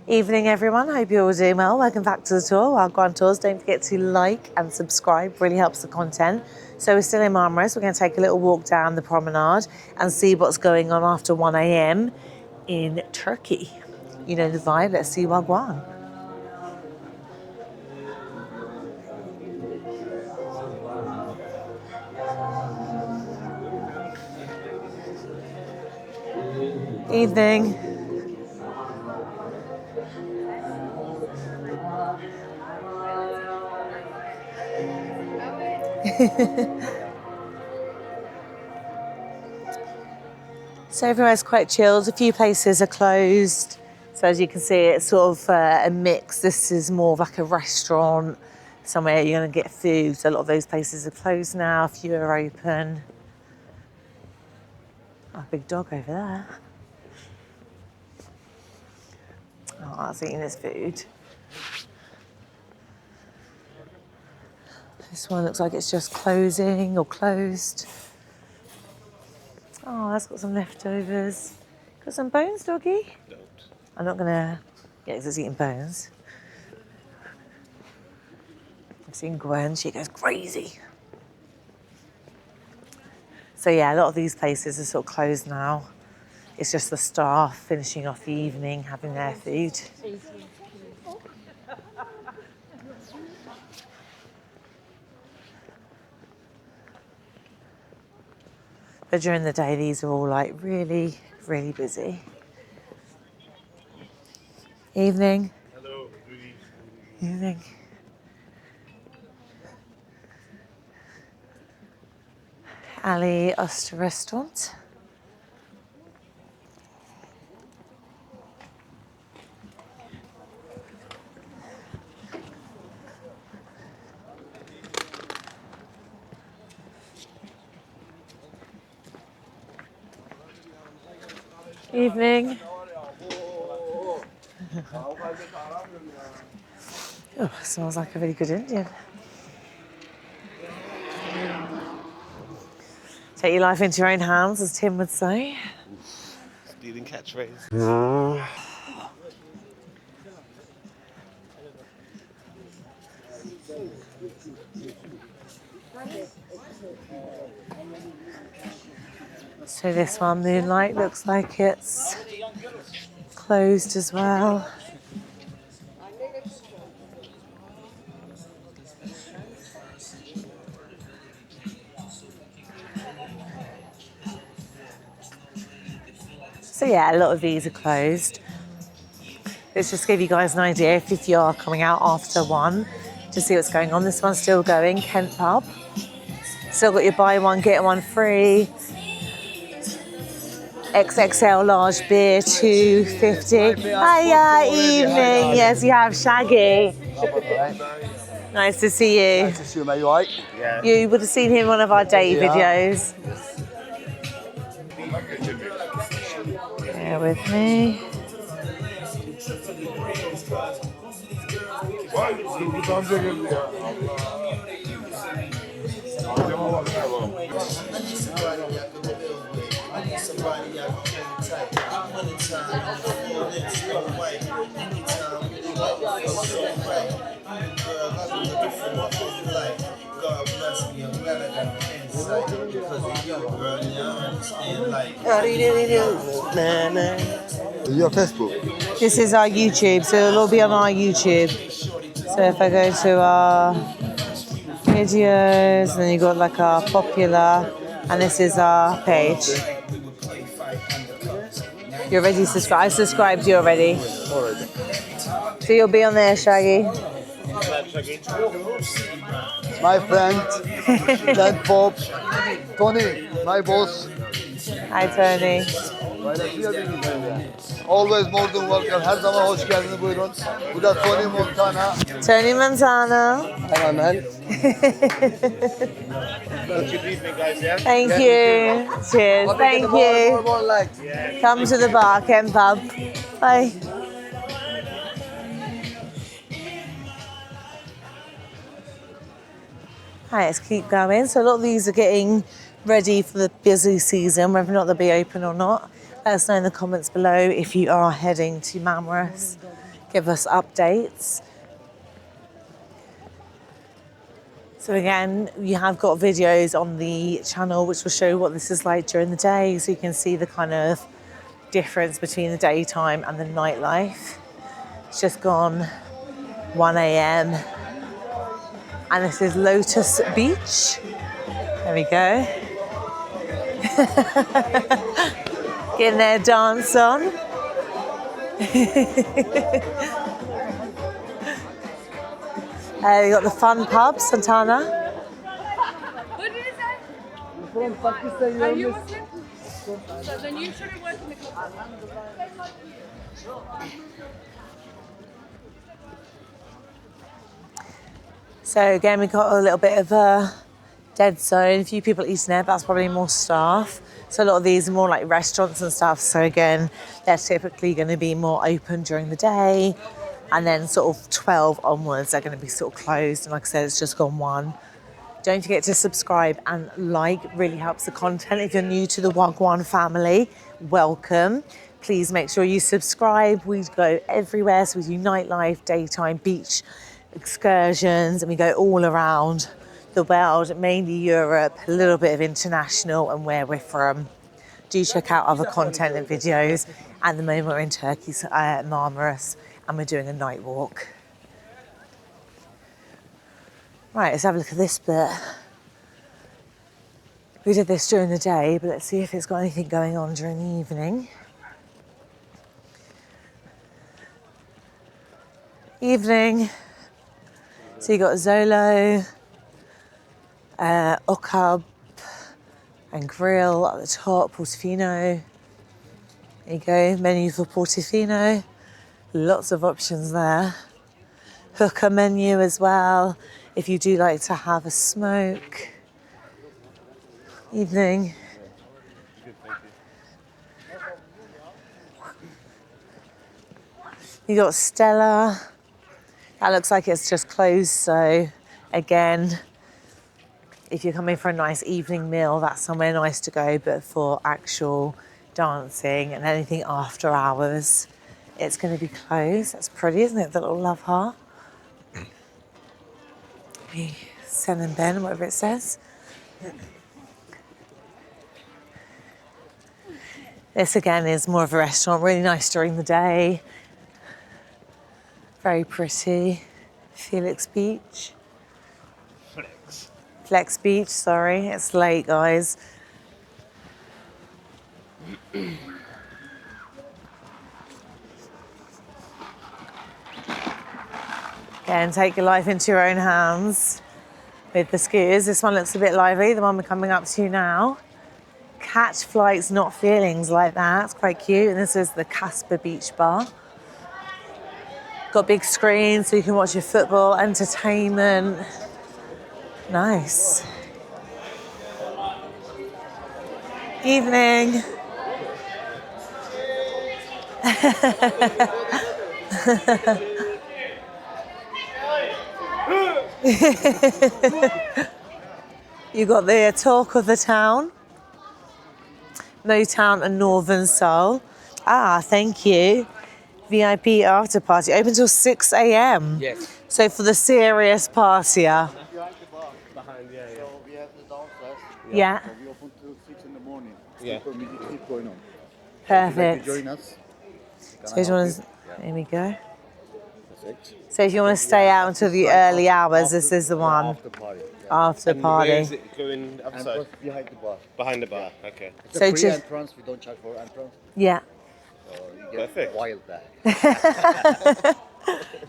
Evening everyone, hope you're all doing well. Welcome back to the tour, our grand tours. Don't forget to like and subscribe, really helps the content. So we're still in Marmaris, we're going to take a little walk down the promenade and see what's going on after 1 a.m. in Turkey. You know the vibe, let's see Wagwan. Evening. So everywhere's quite chilled. A few places are closed. So as you can see, it's sort of a mix. This is more of like a restaurant, somewhere you're going to get food. So a lot of those places are closed now. A few are open. Oh, big dog over there. Oh, that's eating his food. This one looks like it's just closing or closed. Oh, that's got some leftovers. Got some bones, doggy? Don't. I'm not gonna, yeah, because it's eating bones. I've seen Gwen, she goes crazy. So yeah, a lot of these places are sort of closed now. It's just the staff finishing off the evening, having their food. But during the day, these are all like really, really busy. Evening. Hello, good evening. Evening. Ali Oster Restaurant. Evening. Oh, smells like a really good Indian. Take your life into your own hands, as Tim would say. Stealing catchphrase. So this one, Moonlight, looks like it's closed as well. So yeah, a lot of these are closed. Let's just give you guys an idea if you are coming out after 1 to see what's going on. This one's still going, Kent Pub. Still got your buy one, get one free. XXL large beer, £2.50. Hiya, evening. Yes, you have Shaggy. Nice to see you. Nice to see you, mate. You all right? Yeah. You would have seen him in one of our day videos. Bear with me. Your Facebook? This is our YouTube, so it'll all be on our YouTube. So if I go to our videos, and then you got like our popular, and this is our page. You're already subscribed. I subscribed you already. So you'll be on there, Shaggy. My friend, Dad Bob, Tony, my boss. Hi Tony. Always more than welcome. Her zaman hoş geldiniz, buyurun. Bu da Tony Montana. Tony Montana. Hemen. Good evening, guys, yeah? Thank you. Cheers. Thank you. More like. Come to the bar, Ken Pub. Bye. Right, let's keep going. So a lot of these are getting ready for the busy season, whether or not they'll be open or not. Let us know in the comments below if you are heading to Marmaris give us updates. So again, you have got videos on the channel which will show what this is like during the day, so you can see the kind of difference between the daytime and the nightlife. It's just gone 1 a.m. and this is Lotus Beach. There we go. Getting their dance on. We got the fun pub, Santana. What did you say? From Pakistan, Are you Muslim? So then you shouldn't work in the club. So again, we got a little bit of a dead zone. A few people eating there, but that's probably more staff. So a lot of these are more like restaurants and stuff. So again, they're typically going to be more open during the day. And then sort of 12 onwards, they're going to be sort of closed. And like I said, it's just gone 1. Don't forget to subscribe and like, really helps the content. If you're new to the Wagwan family, welcome. Please make sure you subscribe. We go everywhere. So we do nightlife, daytime, beach excursions, and we go all around the world, mainly Europe, a little bit of international and where we're from. Do check out other content and videos. At the moment we're in Turkey, Marmaris, and we're doing a night walk. Right, let's have a look at this bit. We did this during the day, but let's see if it's got anything going on during the evening. Evening. So you got Zolo, Okab and Grill at the top, Portofino. There you go, menu for Portofino. Lots of options there. Hookah menu as well, if you do like to have a smoke. Evening. You got Stella. That looks like it's just closed, so again, if you're coming for a nice evening meal, that's somewhere nice to go, but for actual dancing and anything after hours, it's going to be closed. That's pretty, isn't it? The little love heart. Sen and Ben, whatever it says. This again is more of a restaurant, really nice during the day. Very pretty. Felix Beach. Flex Beach, sorry. It's late, guys. Again, take your life into your own hands with the scooters. This one looks a bit lively, the one we're coming up to now. Catch flights, not feelings, like that. It's quite cute. And this is the Casper Beach Bar. Got big screens so you can watch your football, entertainment. Nice. Evening. You got the talk of the town. Motown and Northern Soul. Ah, thank you. VIP after party. Open till 6 a.m. Yes. So for the serious partier. Behind, yeah. So we have the downstairs. Yeah. So we open till 6 in the morning. Yeah. Super music keep going on. Perfect. If you join us. So if you want to, there we go. Perfect. So if you want to stay out until the early hours, this is the one. After party. After And where is party. it going And upside? just behind the bar. Behind the bar, okay. It's So a free just- entrance. We don't charge for entrance. Yeah. So you get Perfect. wild there.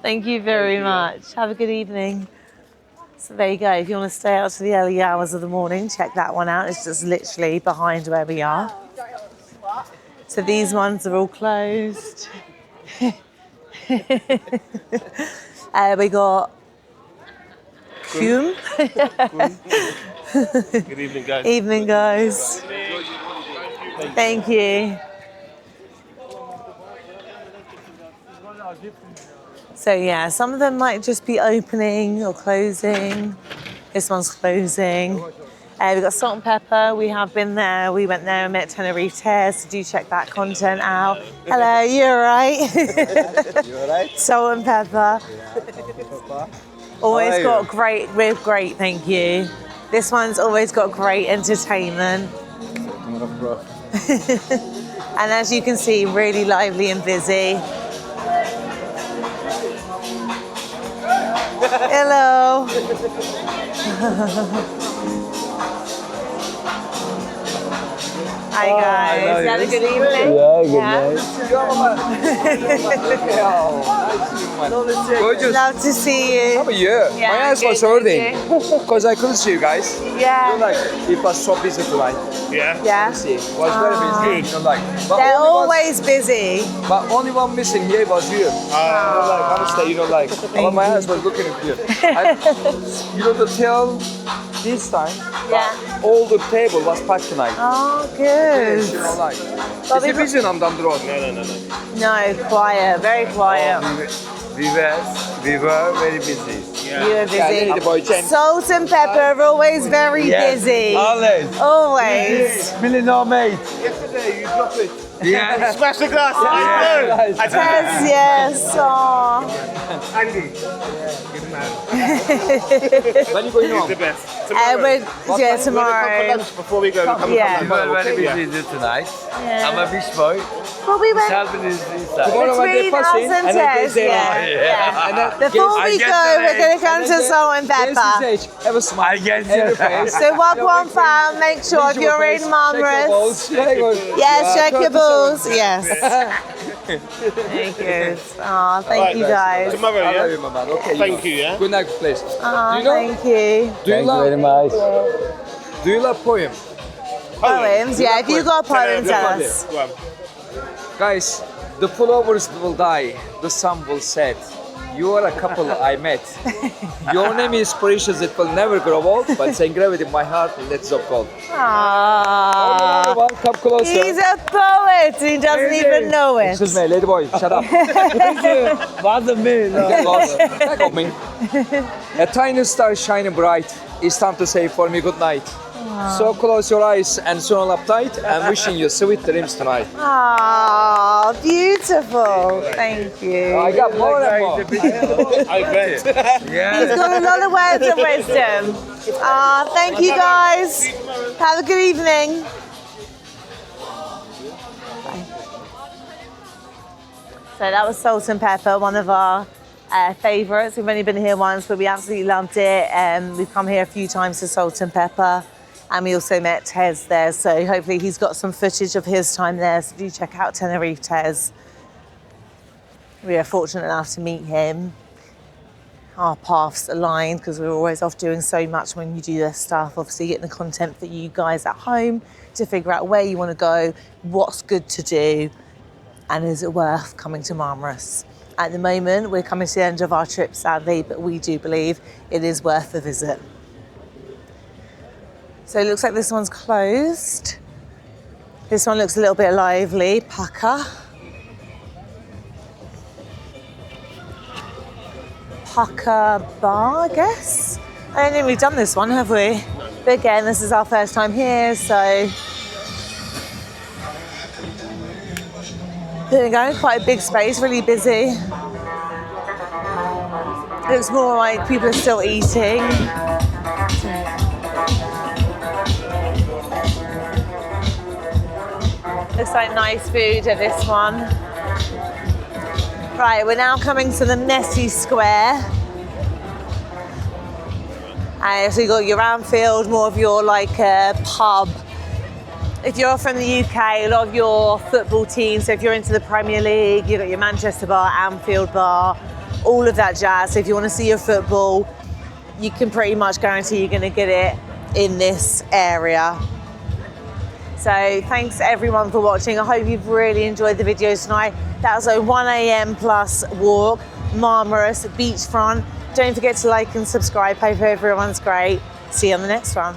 Thank you very much. Have a good evening. So there you go. If you want to stay out to the early hours of the morning, check that one out. It's just literally behind where we are. So these ones are all closed. We got Hume. Good evening, guys. Evening, guys. Thank you. So yeah, some of them might just be opening or closing. This one's closing. We've got Salt and Pepper. We have been there. We went there and met Tenerife Tears. So do check that content out. Hello, you all right? You alright? Salt and Pepper. Always How are got you? great, we're great, thank you. This one's always got great entertainment. And as you can see, really lively and busy. Hello. Hi guys, you had a good evening? Yeah, Gorgeous. Love to see you. How are you? Yeah, My eyes good, was thank hurting because I couldn't see you guys. Yeah. You know, like it was so busy tonight. Yeah. Yeah. See, it was very busy. You know, like, but They're only always busy. but only one missing here was you. You know, like honestly, you know, like my eyes was looking at you. You know, the till this time, Yeah. all the table was packed tonight. Oh, Yes, you good. know, like. Well, Is it busy on the road? No. No, quiet, very quiet. We were very busy. You were Yeah, the boy busy. changed. Salt and Pepper are always very busy. Always. Always. Billy no mate. Yesterday you dropped it. Yeah. Smash the glass. Yeah. Yes, yes. Oh. Andy. Good man. When you going He's home? the best. Tomorrow. Yeah, We're gonna come for tomorrow. lunch before we go. We're coming Yeah. from We lunch. were very Yeah. busy tonight. Yeah. I'm a beach boy. Well, we went Salvin is inside. Tomorrow when between they pass us in, and and then Tess, they yeah. yeah. And then Before we go, we're going to come to Salt and Pepper. Have a smile. I get you. So one fan, make sure if you're in Marmaris. Yes, check your balls. Yes. Very good. Oh, thank you guys. Tomorrow, I love yeah. you, my man. Okay. Thank you, yeah. Good night, please. Oh, Do you know? thank you. Do you love? much. Do you love poem? Poems, yeah. If you got a poem, tell us. Go on. Guys, the flowers will die, the sun will set. You are a couple I met. Your name is precious, it will never grow old, but it's engraved in my heart, let's of gold. Aww. Everyone, come closer. He's a poet. He doesn't even know it. Excuse me, lady boy, shut up. Wasn't me. Get lost. Back of me. A tiny star shining bright. It's time to say for me good night. So close your eyes and swirl up tight. I'm wishing you sweet dreams tonight. Aww, beautiful. Thank you. I got more and more. I bet. He's got a lot of words of wisdom. Thank you guys. Have a good evening. Bye. So that was Salt and Pepper, one of our favourites. We've only been here once, but we absolutely loved it. We've come here a few times to Salt and Pepper. And we also met Tez there, so hopefully he's got some footage of his time there. So do check out Tenerife Tez. We are fortunate enough to meet him. Our paths aligned because we're always off doing so much when you do this stuff. Obviously getting the content for you guys at home to figure out where you want to go, what's good to do, and is it worth coming to Marmaris. At the moment, we're coming to the end of our trip, sadly, but we do believe it is worth a visit. So it looks like this one's closed. This one looks a little bit lively, Pepa. Pepa Bar, I guess. I don't think we've done this one, have we? But again, this is our first time here, so. There we go, quite a big space, really busy. Looks more like people are still eating. Looks like nice food at this one. Right, we're now coming to the messy square. So you got your Anfield, more of your like pub. If you're from the UK, a lot of your football teams, so if you're into the Premier League, you've got your Manchester bar, Anfield bar, all of that jazz. So if you want to see your football, you can pretty much guarantee you're going to get it in this area. So thanks everyone for watching. I hope you've really enjoyed the videos tonight. That was a 1 a.m. plus walk, Marmaris beachfront. Don't forget to like and subscribe. Hope everyone's great. See you on the next one.